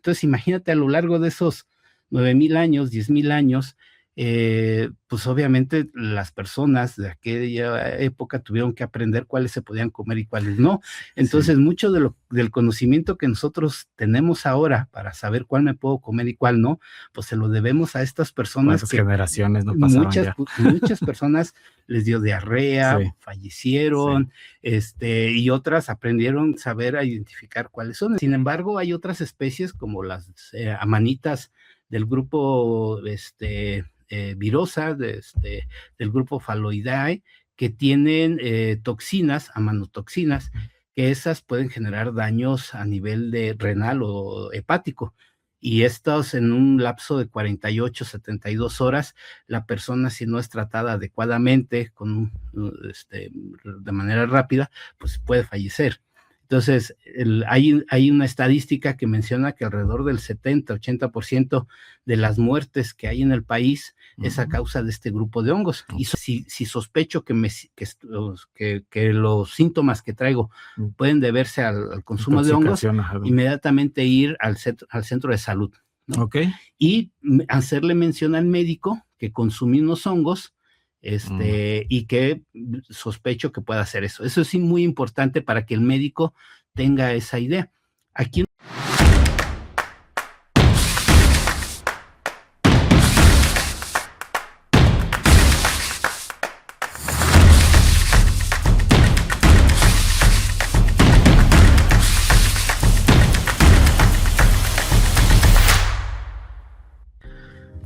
Entonces, imagínate a lo largo de esos 9,000 años, 10,000 años, pues obviamente las personas de aquella época tuvieron que aprender cuáles se podían comer y cuáles no. Entonces, mucho del conocimiento que nosotros tenemos ahora para saber cuál me puedo comer y cuál no, pues se lo debemos a estas personas. ¿Cuántas generaciones no pasaron ya? Muchas personas les dio diarrea, fallecieron, y otras aprendieron a saber a identificar cuáles son. Sin embargo, hay otras especies como las amanitas del grupo Virosa, del grupo Phalloidae, que tienen toxinas, amanotoxinas, que esas pueden generar daños a nivel de renal o hepático. Y estos en un lapso de 48, 72 horas, la persona, si no es tratada adecuadamente, de manera rápida, pues puede fallecer. Entonces, hay una estadística que menciona que alrededor del 70-80% de las muertes que hay en el país es a causa de este grupo de hongos. Y si sospecho que los síntomas que traigo pueden deberse al consumo de hongos, inmediatamente ir al centro de salud, ¿no? Y hacerle mención al médico que consumí unos hongos, y que sospecho que pueda hacer eso. Eso es muy importante para que el médico tenga esa idea. Aquí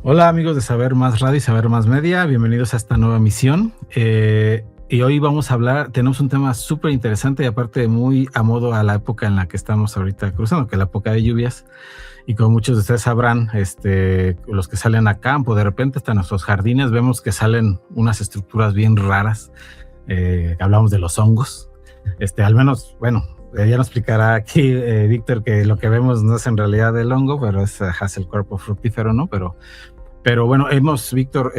Hola amigos de Saber Más Radio y Saber Más Media, bienvenidos a esta nueva emisión. Y hoy vamos a hablar, tenemos un tema súper interesante y aparte muy a modo a la época en la que estamos ahorita cruzando, que es la época de lluvias. Y como muchos de ustedes sabrán, los que salen a campo, de repente hasta en nuestros jardines vemos que salen unas estructuras bien raras. Hablamos de los hongos. Al menos, bueno, ya nos explicará aquí Víctor que lo que vemos no es en realidad el hongo, pero es el cuerpo fructífero, ¿no? Pero bueno, Víctor,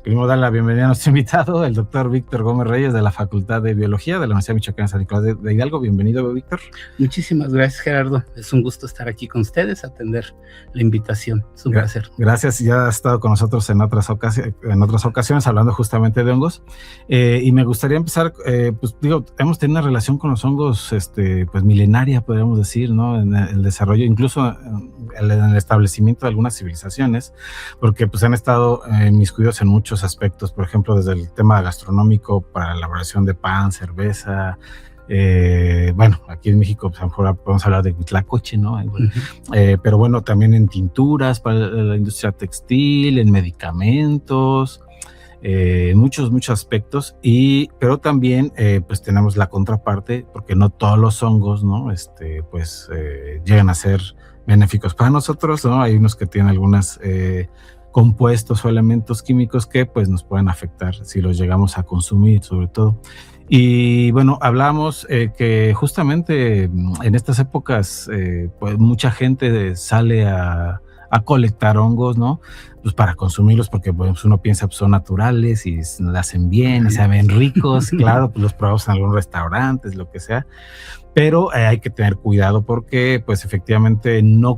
primero dar la bienvenida a nuestro invitado, el doctor Víctor Gómez Reyes de la Facultad de Biología de la Universidad Michoacana San Nicolás de Hidalgo. Bienvenido, Víctor. Muchísimas gracias, Gerardo. Es un gusto estar aquí con ustedes, atender la invitación. Es un placer. Gracias. Ya has estado con nosotros en otras ocasiones hablando justamente de hongos. Y me gustaría empezar, hemos tenido una relación con los hongos pues milenaria, podríamos decir, ¿no? En el desarrollo, incluso en el establecimiento de algunas civilizaciones, porque pues han estado inmiscuidos en muchos aspectos, por ejemplo, desde el tema gastronómico para la elaboración de pan, cerveza. Aquí en México pues a lo mejor podemos hablar de Huitlacoche, ¿no? Pero bueno, también en tinturas para la industria textil, en medicamentos, muchos aspectos, pero también pues tenemos la contraparte, porque no todos los hongos, ¿no? Llegan a ser benéficos para nosotros, ¿no? Hay unos que tienen algunos compuestos o elementos químicos que pues nos pueden afectar si los llegamos a consumir, sobre todo. Y bueno, hablamos que justamente en estas épocas pues mucha gente sale a colectar hongos, ¿no? Pues para consumirlos, porque pues, uno piensa pues son naturales y hacen bien y saben ricos, claro, pues los probamos en algunos restaurantes, lo que sea. Pero hay que tener cuidado porque, pues, efectivamente, no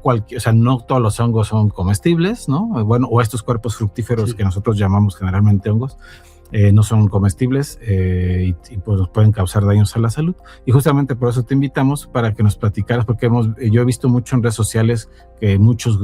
todos los hongos son comestibles, ¿no? Bueno, o estos cuerpos fructíferos que nosotros llamamos generalmente hongos, no son comestibles y pues nos pueden causar daños a la salud. Y justamente por eso te invitamos para que nos platicaras, porque yo he visto mucho en redes sociales que muchos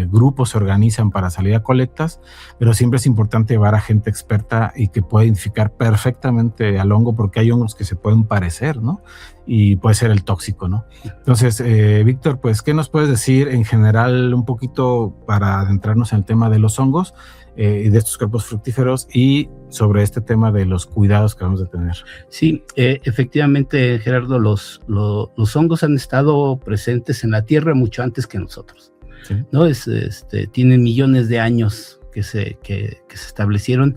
grupos se organizan para salir a colectas, pero siempre es importante llevar a gente experta y que pueda identificar perfectamente al hongo, porque hay hongos que se pueden parecer, ¿no? Y puede ser el tóxico, ¿no? Entonces, Víctor, pues, ¿qué nos puedes decir en general un poquito para adentrarnos en el tema de los hongos y de estos cuerpos fructíferos y sobre este tema de los cuidados que vamos a tener? Sí, efectivamente, Gerardo, los hongos han estado presentes en la Tierra mucho antes que nosotros, ¿sí? ¿No? Tienen millones de años que se establecieron,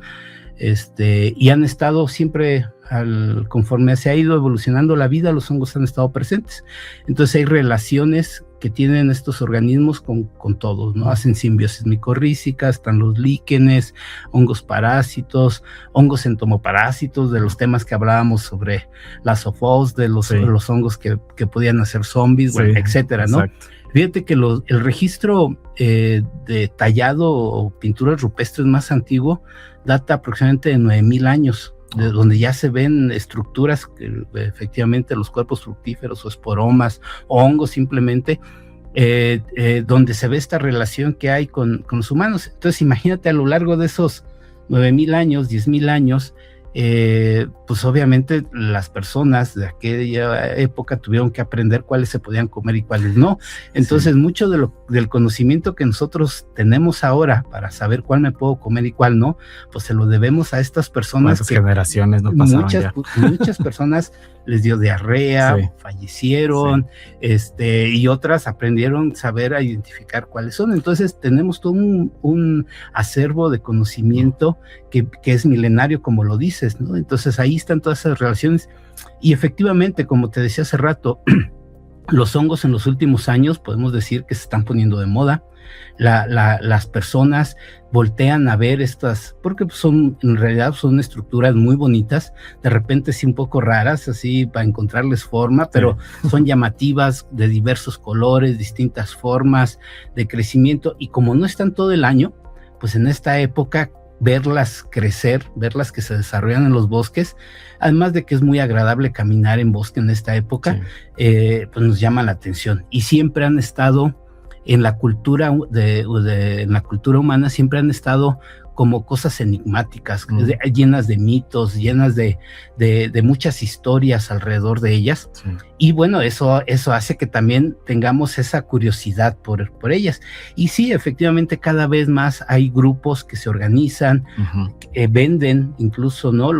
y han estado siempre conforme se ha ido evolucionando la vida, los hongos han estado presentes. Entonces hay relaciones que tienen estos organismos con todos, ¿no? Hacen simbiosis micorrízicas, están los líquenes, hongos parásitos, hongos entomoparásitos, de los temas que hablábamos sobre las zoofos, de los hongos que podían hacer zombies, bueno, etcétera, ¿no? Fíjate que el registro de tallado o pinturas rupestres más antiguo data aproximadamente de 9,000 años, de donde ya se ven estructuras, efectivamente los cuerpos fructíferos o esporomas o hongos simplemente, donde se ve esta relación que hay con los humanos. Entonces imagínate a lo largo de esos 9,000 años, 10,000 años, pues obviamente las personas de aquella época tuvieron que aprender cuáles se podían comer y cuáles no. Entonces mucho del conocimiento que nosotros tenemos ahora para saber cuál me puedo comer y cuál no, pues se lo debemos a estas personas. ¿Cuántas generaciones no pasaron muchas personas les dio diarrea, fallecieron, y otras aprendieron a identificar cuáles son. Entonces tenemos todo un acervo de conocimiento que es milenario, como lo dices, ¿no? Entonces ahí están todas esas relaciones, y efectivamente, como te decía hace rato, los hongos en los últimos años podemos decir que se están poniendo de moda. Las personas voltean a ver estas, porque en realidad son estructuras muy bonitas, de repente sí un poco raras, así para encontrarles forma, pero son llamativas, de diversos colores, distintas formas de crecimiento, y como no están todo el año, pues en esta época verlas crecer, verlas que se desarrollan en los bosques, además de que es muy agradable caminar en bosque en esta época, pues nos llama la atención, y siempre han estado en la cultura en la cultura humana, siempre han estado como cosas enigmáticas, llenas de mitos, llenas de muchas historias alrededor de ellas. Y bueno, eso hace que también tengamos esa curiosidad por ellas. Y sí, efectivamente, cada vez más hay grupos que se organizan, venden incluso, ¿no?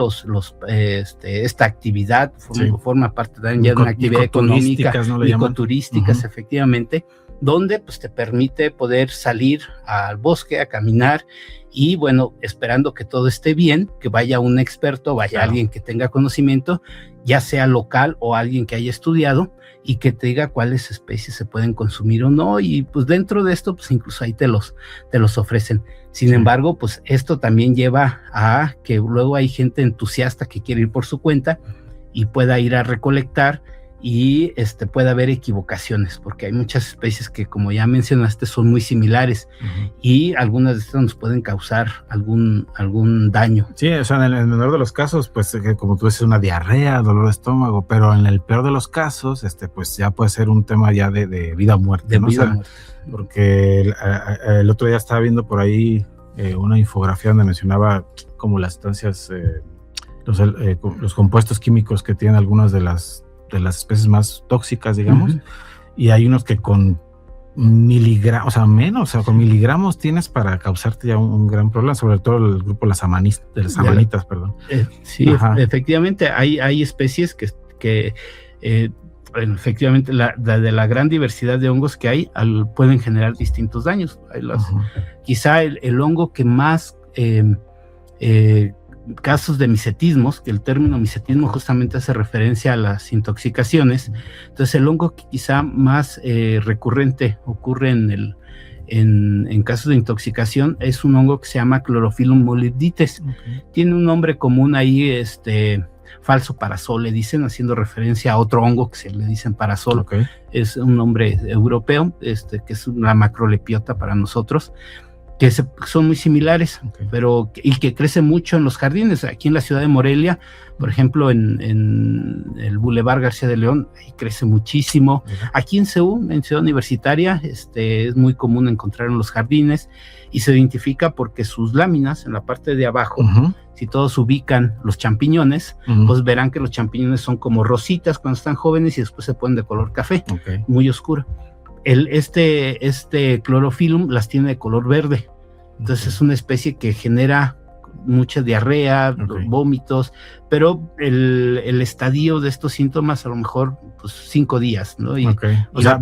Esta actividad forma parte también ya de una actividad económica, ecoturísticas, efectivamente, donde pues te permite poder salir al bosque a caminar, y bueno, esperando que todo esté bien, que vaya un experto, vaya alguien que tenga conocimiento, ya sea local o alguien que haya estudiado, y que te diga cuáles especies se pueden consumir o no, y pues dentro de esto pues incluso ahí te los ofrecen. Sin embargo, pues esto también lleva a que luego hay gente entusiasta que quiere ir por su cuenta y pueda ir a recolectar, y puede haber equivocaciones, porque hay muchas especies que, como ya mencionaste, son muy similares, y algunas de estas nos pueden causar algún daño. Sí, o sea, en el menor de los casos, pues como tú dices, una diarrea, dolor de estómago, pero en el peor de los casos, pues ya puede ser un tema ya de vida o muerte. De vida o muerte. Porque el otro día estaba viendo por ahí una infografía donde mencionaba como las sustancias, los compuestos químicos que tienen algunas de las especies más tóxicas, digamos, y hay unos que con miligramos, o sea, menos, o sea, con miligramos tienes para causarte ya un gran problema, sobre todo el grupo de las amanitas, perdón. Sí, efectivamente, hay especies que efectivamente, de la gran diversidad de hongos que hay, pueden generar distintos daños. Quizá el hongo que más casos de micetismos, que el término micetismo justamente hace referencia a las intoxicaciones. Entonces el hongo que quizá más recurrente ocurre en casos de intoxicación es un hongo que se llama Chlorophyllum molybdites. Tiene un nombre común ahí, falso parasol, le dicen, haciendo referencia a otro hongo que se le dicen parasol. Es un nombre europeo, que es una macrolepiota para nosotros, que son muy similares, pero que crece mucho en los jardines. Aquí en la ciudad de Morelia, por ejemplo, en el Boulevard García de León, ahí crece muchísimo. Aquí en CEU, en Ciudad Universitaria, es muy común encontrar en los jardines, y se identifica porque sus láminas, en la parte de abajo, si todos ubican los champiñones, pues verán que los champiñones son como rositas cuando están jóvenes, y después se ponen de color café, muy oscuro. Este Chlorophyllum las tiene de color verde. Entonces es una especie que genera mucha diarrea, vómitos, pero el estadio de estos síntomas a lo mejor pues 5 días, ¿no? O sea,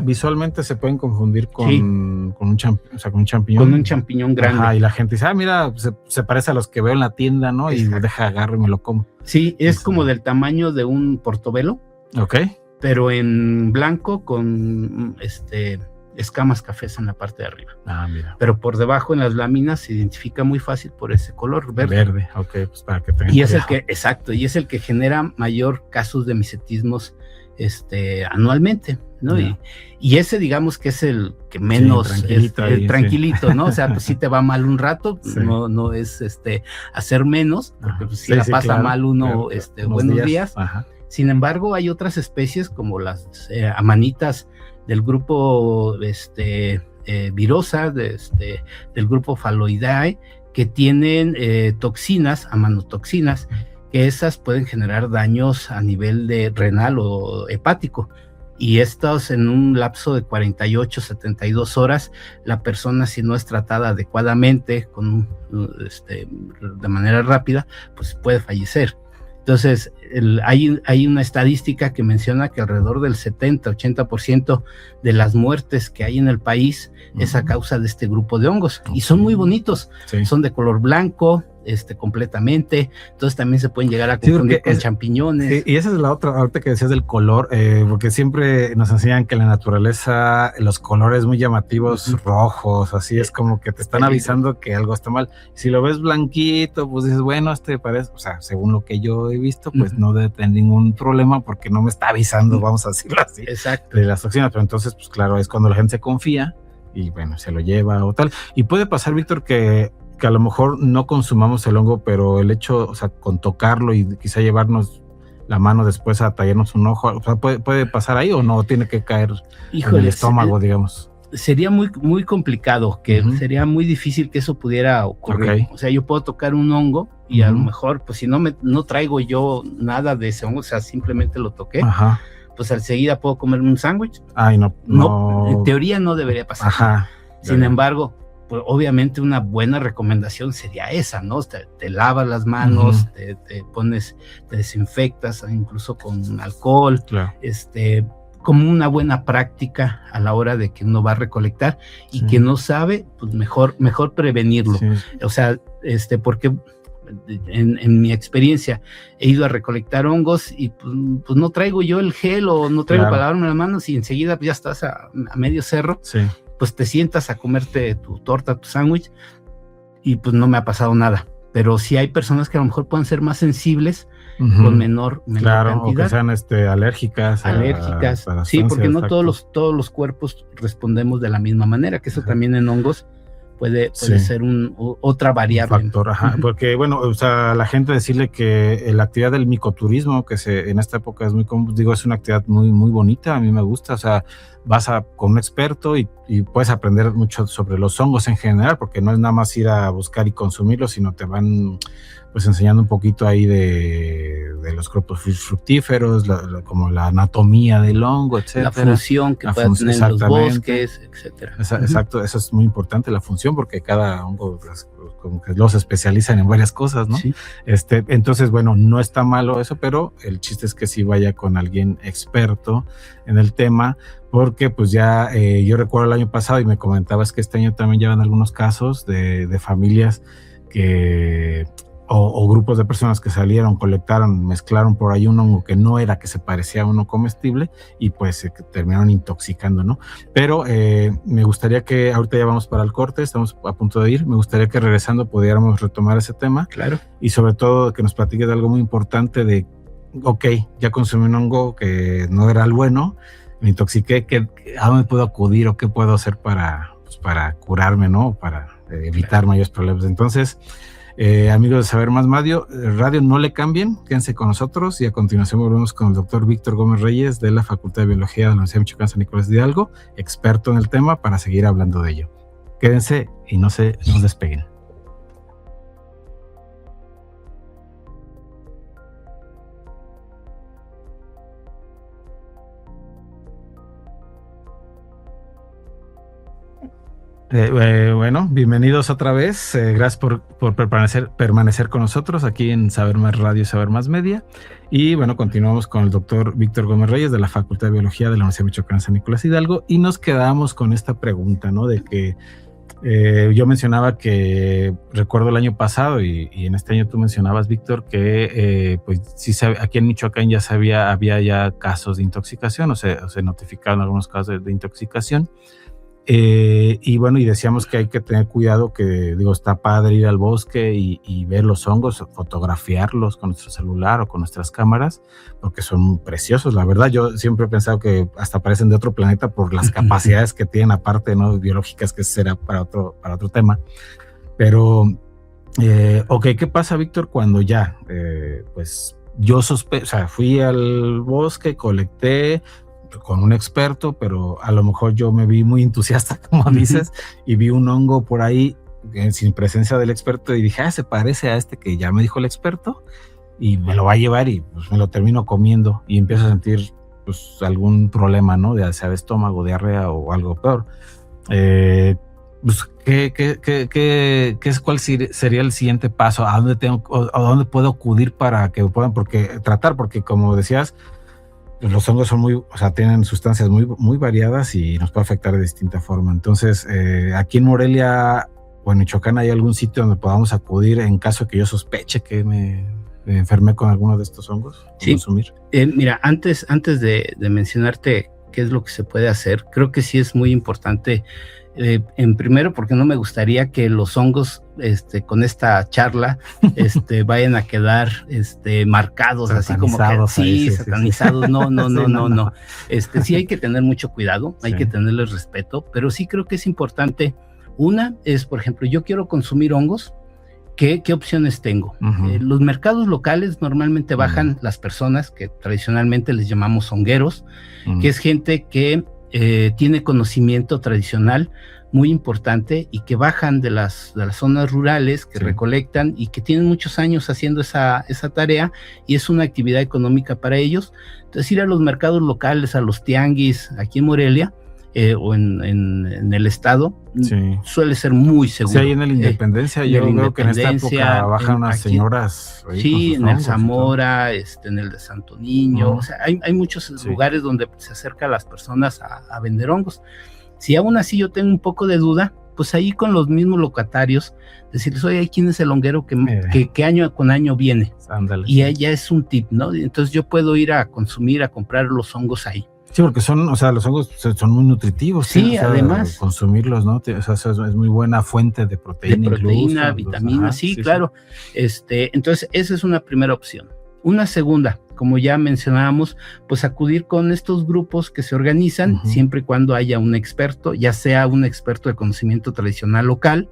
visualmente se pueden confundir con un champiñón. Con un champiñón grande. Y la gente dice, mira, se parece a los que veo en la tienda, ¿no? Y agarro y me lo como. Sí, es como del tamaño de un portobelo. Pero en blanco con escamas cafés en la parte de arriba. Mira. Pero por debajo en las láminas se identifica muy fácil por ese color verde. Verde, pues para que tengan y es el que genera mayor casos de micetismos anualmente. ¿no? Y ese, digamos que es el que menos tranquilito, ¿no? O sea, pues sí te va mal un rato, no es hacer menos, porque pues, si la pasa mal uno, buenos días. Sin embargo, hay otras especies como las amanitas del grupo Virosa, del grupo Phalloideae, que tienen toxinas, amanotoxinas, que esas pueden generar daños a nivel de renal o hepático. Y estos en un lapso de 48, 72 horas, la persona, si no es tratada adecuadamente, de manera rápida, pues puede fallecer. Entonces, hay una estadística que menciona que alrededor del 70-80% de las muertes que hay en el país es a causa de este grupo de hongos. Y son muy bonitos, son de color blanco, completamente, entonces también se pueden llegar a confundir con champiñones. Y esa es la otra, ahorita que decías del color, porque siempre nos enseñan que en la naturaleza los colores muy llamativos, rojos, así es como que te están avisando que algo está mal. Si lo ves blanquito, pues dices, bueno, parece, o sea, según lo que yo he visto, pues no debe tener ningún problema porque no me está avisando, vamos a decirlo así, de las toxinas, pero entonces, pues claro, es cuando la gente se confía y bueno, se lo lleva o tal. Y puede pasar, Víctor, que a lo mejor no consumamos el hongo, pero el hecho, o sea, con tocarlo y quizá llevarnos la mano después a tallarnos un ojo, o sea, puede pasar ahí o no tiene que caer en el estómago, digamos. Sería muy, muy complicado, sería muy difícil que eso pudiera ocurrir. O sea, yo puedo tocar un hongo y a lo mejor, pues si no traigo yo nada de ese hongo, o sea, simplemente lo toqué, pues enseguida puedo comerme un sándwich. Ay, no. En teoría no debería pasar. Sin embargo, pues obviamente una buena recomendación sería esa, ¿no? Te lavas las manos, te pones, te desinfectas, incluso con alcohol, como una buena práctica a la hora de que uno va a recolectar y que no sabe, pues mejor prevenirlo. O sea, porque en mi experiencia he ido a recolectar hongos y pues no traigo yo el gel o no traigo para lavarme las manos y enseguida ya estás a medio cerro. Pues te sientas a comerte tu torta, tu sándwich, y pues no me ha pasado nada. Pero sí hay personas que a lo mejor pueden ser más sensibles con menor cantidad. O que sean alérgicas. Sí, porque no todos los cuerpos respondemos de la misma manera, que eso también en hongos puede ser otra variable. Un factor, porque bueno, o sea, la gente decirle que la actividad del micoturismo, que en esta época es muy común, digo, es una actividad muy, muy bonita, a mí me gusta, o sea, vas con un experto y puedes aprender mucho sobre los hongos en general, porque no es nada más ir a buscar y consumirlos, sino te van pues enseñando un poquito ahí de los grupos fructíferos, como la anatomía del hongo, etcétera. La función que puede tener en los bosques, etcétera. Exacto, eso es muy importante, la función, porque cada hongo como que los especializan en varias cosas, ¿no? Entonces, bueno, no está malo eso, pero el chiste es que sí vaya con alguien experto en el tema, porque pues ya yo recuerdo el año pasado y me comentabas que este año también llevan algunos casos de familias que o grupos de personas que salieron, colectaron, mezclaron por ahí un hongo que no era, que se parecía a uno comestible y pues se terminaron intoxicando, ¿no? Pero me gustaría que, ahorita ya vamos para el corte, estamos a punto de ir, me gustaría que regresando pudiéramos retomar ese tema. Claro. Y sobre todo que nos platiques de algo muy importante de, ya consumí un hongo que no era el bueno, me intoxiqué, ¿a dónde puedo acudir o qué puedo hacer para curarme, ¿no? Para evitar mayores problemas. Entonces, amigos de Saber Más Radio, no le cambien, quédense con nosotros y a continuación volvemos con el doctor Víctor Gómez Reyes de la Facultad de Biología de la Universidad de Michoacán San Nicolás de Hidalgo, experto en el tema, para seguir hablando de ello. Quédense y no se despeguen. Bueno, bienvenidos otra vez. Gracias por permanecer con nosotros aquí en Saber Más Radio y Saber Más Media. Y bueno, continuamos con el doctor Víctor Gómez Reyes de la Facultad de Biología de la Universidad de Michoacán San Nicolás de Hidalgo. Y nos quedamos con esta pregunta, ¿no? De que yo mencionaba que recuerdo el año pasado y en este año tú mencionabas, Víctor, que pues sí, aquí en Michoacán ya había ya casos de intoxicación o se notificaron algunos casos de intoxicación. Y bueno, y decíamos que hay que tener cuidado, que digo, está padre ir al bosque y ver los hongos, fotografiarlos con nuestro celular o con nuestras cámaras, porque son preciosos. La verdad, yo siempre he pensado que hasta parecen de otro planeta por las capacidades que tienen, aparte, ¿no?, biológicas, que será para otro tema. Pero, ok, ¿qué pasa, Víctor, cuando ya, pues yo fui al bosque, colecté con un experto, pero a lo mejor yo me vi muy entusiasta, como dices, y vi un hongo por ahí sin presencia del experto y dije, se parece a este que ya me dijo el experto y me lo va a llevar, y pues me lo termino comiendo y empiezo a sentir pues algún problema, ¿no?, de sea de estómago, diarrea o algo peor. Pues, ¿cuál sería el siguiente paso? ¿A dónde puedo acudir para que puedan tratar? Porque como decías, los hongos son tienen sustancias muy variadas y nos puede afectar de distinta forma. Entonces, aquí en Morelia o en Michoacán, ¿hay algún sitio donde podamos acudir en caso de que yo sospeche que me enfermé con alguno de estos hongos? Sí, consumir. Mira, antes de mencionarte qué es lo que se puede hacer, creo que sí es muy importante. En primero, porque no me gustaría que los hongos con esta charla vayan a quedar marcados, así como que sí, satanizados. Sí. No. Sí hay que tener mucho cuidado, hay que tenerles respeto, pero sí creo que es importante. Una es, por ejemplo, yo quiero consumir hongos, ¿qué opciones tengo? Los mercados locales normalmente bajan las personas que tradicionalmente les llamamos hongueros, que es gente que tiene conocimiento tradicional muy importante y que bajan de las zonas rurales, que recolectan y que tienen muchos años haciendo esa tarea, y es una actividad económica para ellos. Entonces, ir a los mercados locales, a los tianguis aquí en Morelia o en el estado, suele ser muy seguro. Sí, ahí en la Independencia, yo creo que en esta época bajan unas señoras. Sí, en el Zamora, en el de Santo Niño, o sea, hay muchos lugares donde se acerca a las personas a vender hongos. Si aún así yo tengo un poco de duda, pues ahí con los mismos locatarios, decirles, oye, ¿quién es el honguero que año con año viene? Ándale, y ahí ya es un tip, ¿no? Entonces yo puedo ir a comprar los hongos ahí. Sí, porque los hongos son muy nutritivos. Sí, además. Consumirlos, ¿no? Es muy buena fuente de proteína. Vitaminas, sí, claro. Entonces, esa es una primera opción. Una segunda, como ya mencionábamos, pues acudir con estos grupos que se organizan, siempre y cuando haya un experto, ya sea un experto de conocimiento tradicional local,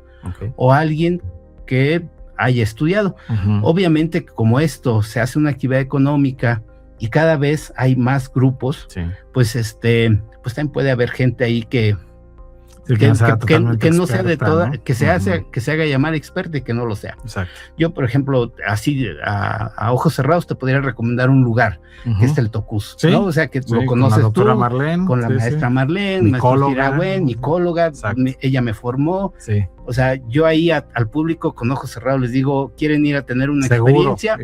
o alguien que haya estudiado. Obviamente, como esto se hace una actividad económica y cada vez hay más grupos, pues también puede haber gente ahí que no sea de toda, ¿no? que se haga llamar experta y que no lo sea. Exacto. Yo, por ejemplo, así a ojos cerrados te podría recomendar un lugar, que es el Tocuz, ¿no? O sea, que lo conoces tú, con la maestra Marlene, psicóloga, ella me formó. O sea, yo ahí al público con ojos cerrados les digo, ¿quieren ir a tener una experiencia?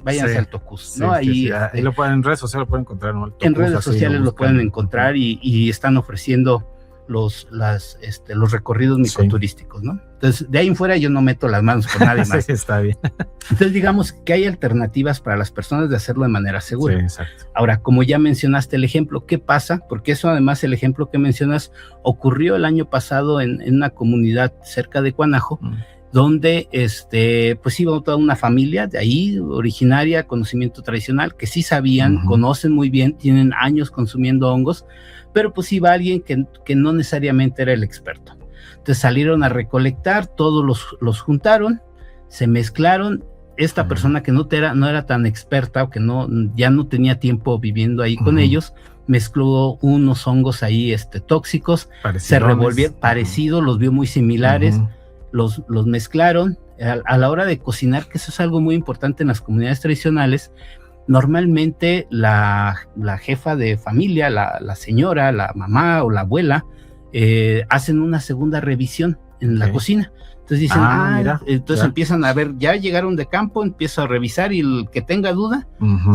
Váyanse al Tocuz, ¿no? Ahí lo pueden, en redes sociales lo pueden encontrar, ¿no? En redes sociales lo pueden encontrar y están ofreciendo los recorridos micoturísticos, ¿no? Entonces, de ahí en fuera yo no meto las manos con nadie más. Sí, está bien. Entonces, digamos que hay alternativas para las personas de hacerlo de manera segura. Sí, exacto. Ahora, como ya mencionaste el ejemplo, ¿qué pasa? Porque eso, además, el ejemplo que mencionas ocurrió el año pasado en una comunidad cerca de Cuanajo, donde pues iba toda una familia de ahí, originaria, conocimiento tradicional, que sí sabían, conocen muy bien, tienen años consumiendo hongos, pero pues iba alguien que no necesariamente era el experto. Entonces salieron a recolectar, todos los juntaron, se mezclaron. Esta persona que no era tan experta o que ya no tenía tiempo viviendo ahí con ellos, mezcló unos hongos ahí tóxicos, se revolvieron, parecidos, los vio muy similares, los mezclaron. A la hora de cocinar, que eso es algo muy importante en las comunidades tradicionales, normalmente la jefa de familia, la señora, la mamá o la abuela, hacen una segunda revisión en la cocina. Entonces dicen, entonces empiezan a ver, ya llegaron de campo, empiezo a revisar y el que tenga duda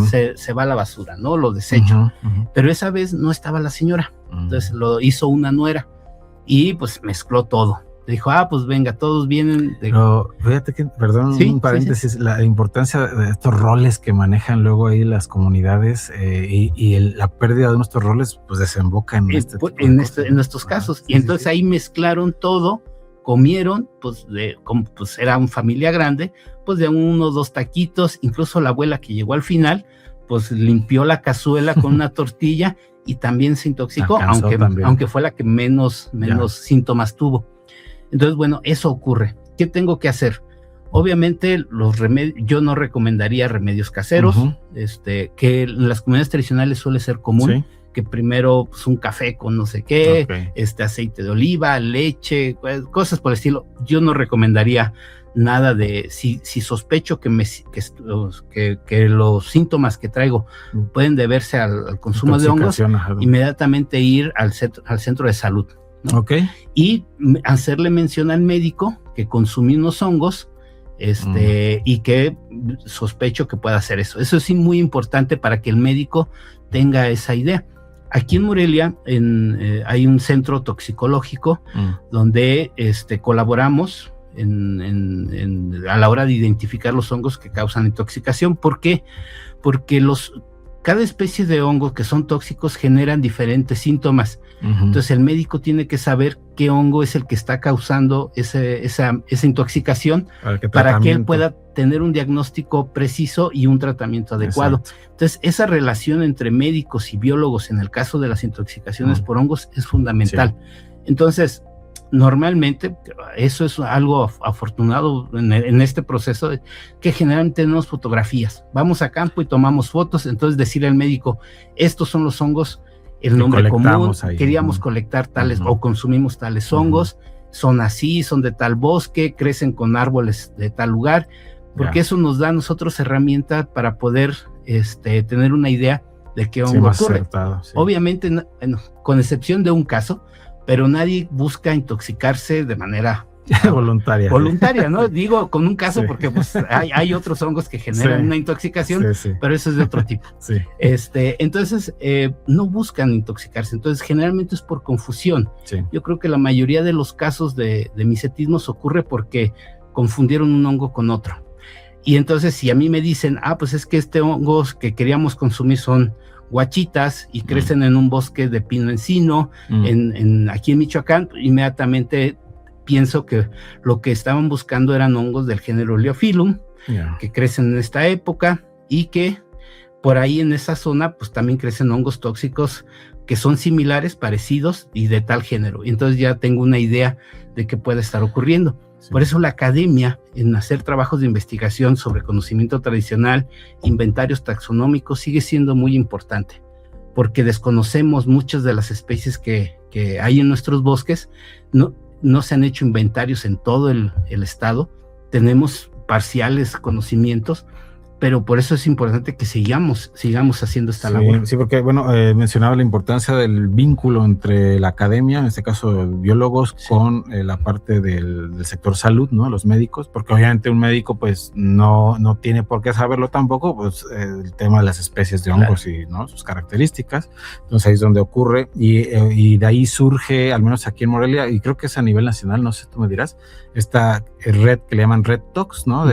se va a la basura, ¿no? Lo desecho. Pero esa vez no estaba la señora, entonces lo hizo una nuera y pues mezcló todo. dijo, pues venga, todos vienen. Pero fíjate que, perdón, ¿sí? Un paréntesis, sí. La importancia de estos roles que manejan luego ahí las comunidades la pérdida de nuestros roles, pues desemboca en en estos casos. Y entonces ahí mezclaron todo, comieron, pues como pues era una familia grande, pues de 1 o 2 taquitos, incluso la abuela que llegó al final, pues limpió la cazuela con una tortilla y también se intoxicó, aunque fue la que menos síntomas tuvo. Entonces, bueno, eso ocurre. ¿Qué tengo que hacer? Obviamente, los remedios, yo no recomendaría remedios caseros, que en las comunidades tradicionales suele ser común, que primero pues, un café con no sé qué, aceite de oliva, leche, cosas por el estilo. Yo no recomendaría nada de, si sospecho que los síntomas que traigo pueden deberse al consumo de hongos, inmediatamente ir al centro de salud, ¿no? Y hacerle mención al médico que consumí unos hongos, y que sospecho que pueda hacer eso. Eso es muy importante para que el médico tenga esa idea. Aquí en Morelia hay un centro toxicológico donde colaboramos a la hora de identificar los hongos que causan intoxicación. ¿Por qué? Porque cada especie de hongos que son tóxicos generan diferentes síntomas. Entonces el médico tiene que saber qué hongo es el que está causando esa intoxicación para que él pueda tener un diagnóstico preciso y un tratamiento adecuado. Exacto. Entonces esa relación entre médicos y biólogos en el caso de las intoxicaciones por hongos es fundamental. Entonces normalmente eso es algo afortunado en este proceso, que generalmente tenemos fotografías, vamos a campo y tomamos fotos. Entonces decirle al médico, estos son los hongos, el nombre común, queríamos colectar tales o consumimos tales hongos, son así, son de tal bosque, crecen con árboles de tal lugar, porque eso nos da a nosotros herramienta para poder tener una idea de qué hongo ocurre. Obviamente, con excepción de un caso, pero nadie busca intoxicarse de manera voluntaria, ¿no? Digo con un caso porque pues hay otros hongos que generan una intoxicación, pero eso es de otro tipo. Entonces no buscan intoxicarse. Entonces generalmente es por confusión. Yo creo que la mayoría de los casos de micetismos ocurre porque confundieron un hongo con otro. Y entonces si a mí me dicen, pues es que este hongo que queríamos consumir son guachitas y crecen en un bosque de pino encino, aquí en Michoacán, inmediatamente pienso que lo que estaban buscando eran hongos del género Liophyllum, que crecen en esta época, y que por ahí en esa zona pues también crecen hongos tóxicos que son similares, parecidos y de tal género. Y entonces ya tengo una idea de qué puede estar ocurriendo. Por eso la academia, en hacer trabajos de investigación sobre conocimiento tradicional, inventarios taxonómicos, sigue siendo muy importante, porque desconocemos muchas de las especies que hay en nuestros bosques. No se han hecho inventarios en todo el estado, tenemos parciales conocimientos, pero por eso es importante que sigamos haciendo esta labor. Sí, porque mencionaba la importancia del vínculo entre la academia, en este caso biólogos, con la parte del sector salud, ¿no? Los médicos, porque obviamente un médico pues no tiene por qué saberlo tampoco, pues el tema de las especies de hongos y ¿no? sus características. Entonces ahí es donde ocurre y de ahí surge, al menos aquí en Morelia, y creo que es a nivel nacional, no sé, tú me dirás, esta red que le llaman Red Tox, ¿no?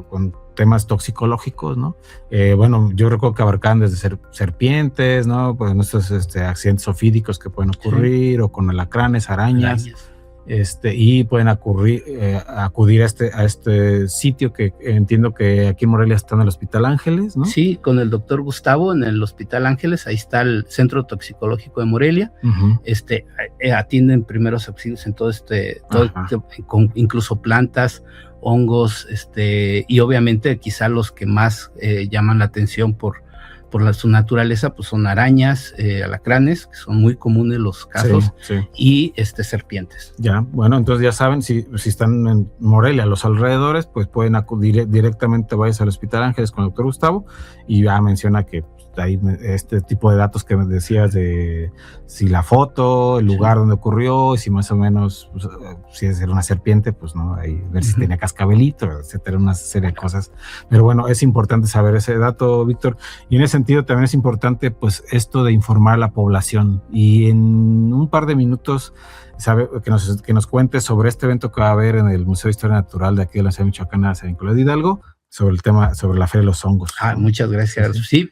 Con temas toxicológicos, ¿no? Yo recuerdo que abarcaban desde serpientes, ¿no? Pues estos accidentes ofídicos que pueden ocurrir, o con alacranes, arañas. Y pueden acudir a este sitio que entiendo que aquí en Morelia está en el Hospital Ángeles, ¿no? Sí, con el doctor Gustavo en el Hospital Ángeles, ahí está el Centro Toxicológico de Morelia. Atienden primeros auxilios en todo con incluso plantas, hongos, y obviamente quizá los que más llaman la atención por su naturaleza, pues son arañas, alacranes, que son muy comunes los casos, y serpientes. Entonces ya saben, si están en Morelia, a los alrededores, pues pueden acudir directamente, vayas al Hospital Ángeles con el doctor Gustavo, y ya menciona que ahí este tipo de datos que me decías de si la foto, el lugar donde ocurrió, y si más o menos, pues, si es una serpiente, pues no, ahí ver si tenía cascabelito, etcétera, una serie de cosas. Pero bueno, es importante saber ese dato, Víctor, y en ese sentido también es importante pues esto de informar a la población, y en un par de minutos que nos cuentes sobre este evento que va a haber en el Museo de Historia Natural de aquí de la ciudad michoacana, San Nicolás de Hidalgo, sobre el tema, sobre la Feria de los Hongos. Muchas gracias. Sí,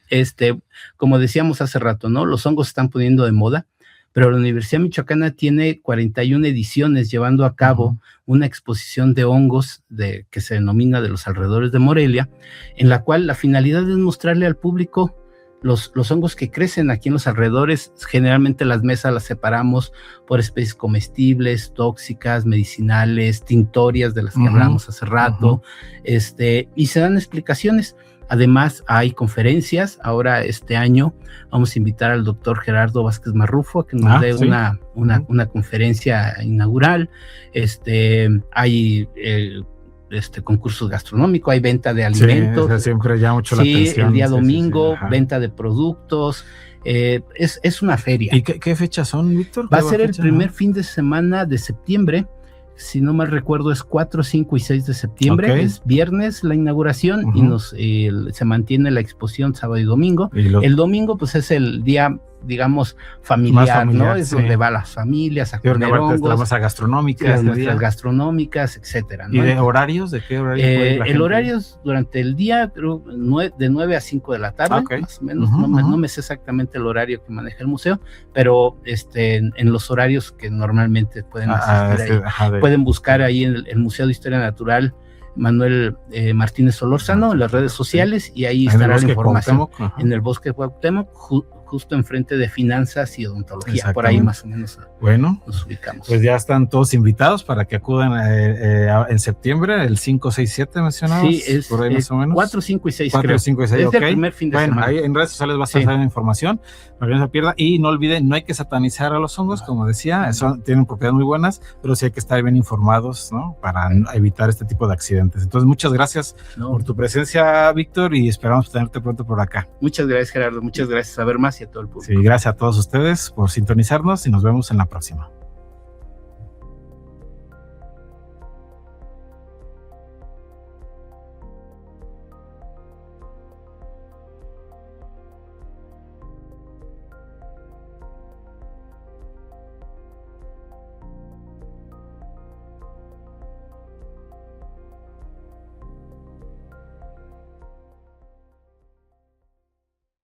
como decíamos hace rato, ¿no? Los hongos se están poniendo de moda, pero la Universidad Michoacana tiene 41 ediciones llevando a cabo una exposición de hongos que se denomina de los alrededores de Morelia, en la cual la finalidad es mostrarle al público los hongos que crecen aquí en los alrededores. Generalmente las mesas las separamos por especies comestibles, tóxicas, medicinales, tintorias de las que hablamos hace rato, y se dan explicaciones. Además hay conferencias. Ahora este año vamos a invitar al doctor Gerardo Vázquez Marrufo a que nos dé una conferencia inaugural. Hay concursos gastronómicos, hay venta de alimentos. Sí, siempre llama mucho la atención. El día domingo, venta de productos. Es una feria. ¿Y qué fechas son, Víctor? Va a ser el primer fin de semana de septiembre. Si no mal recuerdo, es 4, 5 y 6 de septiembre. Es viernes la inauguración y se mantiene la exposición sábado y domingo. El domingo, pues es el día, digamos, familiar, ¿no? Es donde van las familias a comer hongos. Las mesas gastronómicas. Las mesas gastronómicas, etcétera, ¿no? ¿Y de horarios? ¿De qué horario? El horario es durante el día, creo, de 9 a 5 de la tarde, más o menos. No me sé exactamente el horario que maneja el museo, pero en los horarios que normalmente pueden asistir pueden buscar ahí en el Museo de Historia Natural Manuel Martínez Solórzano en las redes sociales, y ahí estará la información. En el Bosque de Cuauhtémoc, justo enfrente de Finanzas y Odontología, por ahí más o menos nos ubicamos. Pues ya están todos invitados para que acudan en septiembre, el 5, 6, 7 mencionados. Sí, es por ahí más o menos. 4, 5 y 6 4, creo. 5 y 6, es el primer fin de semana. Ahí en redes sociales va a estar la información para que no se pierda, y no olviden, no hay que satanizar a los hongos, como decía, tienen propiedades muy buenas, pero sí hay que estar bien informados, ¿no? Para evitar este tipo de accidentes. Entonces, muchas gracias por tu presencia, Víctor, y esperamos tenerte pronto por acá. Muchas gracias, Gerardo, muchas gracias. A ver más y a todo el público. Sí, gracias a todos ustedes por sintonizarnos y nos vemos en la próxima.